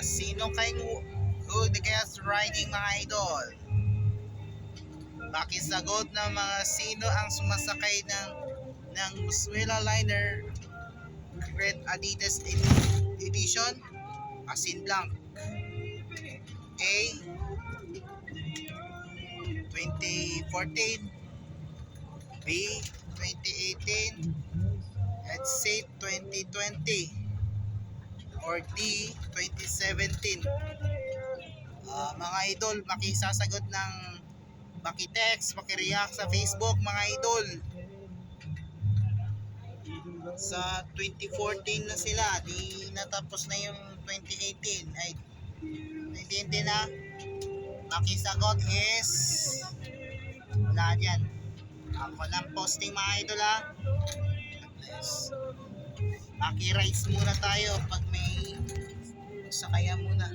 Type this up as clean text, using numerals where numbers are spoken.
Sino kayong good guest riding mga idol? Makisagot ng mga sino ang sumasakay ng Muswela Liner Red Adidas Edition? Asin blank. A 2014, B 2018, and C 2020, or D 2017. Mga idol, makisasagot ng maki-text, maki-react sa Facebook mga idol. Sa 2014 na sila, di natapos na yung 2018. Ay, 2018 na. Makisagot is wala dyan. Ako lang posting mga idol ha. Maki-rides muna tayo pag may sakaya muna.